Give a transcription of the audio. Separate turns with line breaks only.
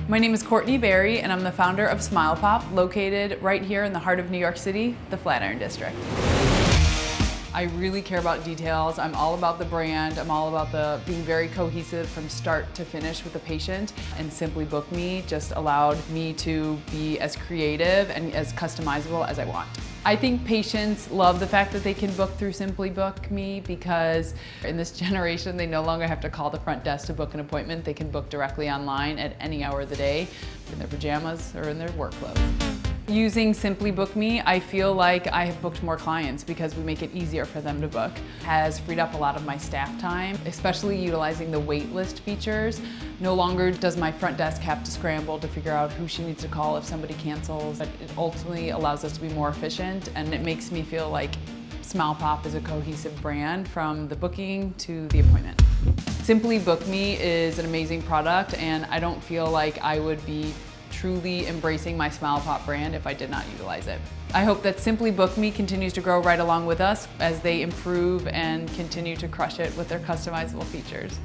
My name is Courtney Barry, and I'm the founder of SmilePop, located right here in the heart of New York City, the Flatiron district. I really care about details. I'm all about the brand. I'm all about being very cohesive from start to finish with the patient. And SimplyBook.me just allowed me to be as creative and as customizable as I want. I think patients love the fact that they can book through SimplyBook.me because in this generation, they no longer have to call the front desk to book an appointment. They can book directly online at any hour of the day in their pajamas or in their work clothes. Using SimplyBook.me, I feel like I have booked more clients because we make it easier for them to book. It has freed up a lot of my staff time, especially utilizing the waitlist features. No longer does my front desk have to scramble to figure out who she needs to call if somebody cancels. But it ultimately allows us to be more efficient, and it makes me feel like SmilePop is a cohesive brand from the booking to the appointment. SimplyBook.me is an amazing product, and I don't feel like I would be truly embracing my SmilePop brand if I did not utilize it. I hope that SimplyBook.me continues to grow right along with us as they improve and continue to crush it with their customizable features.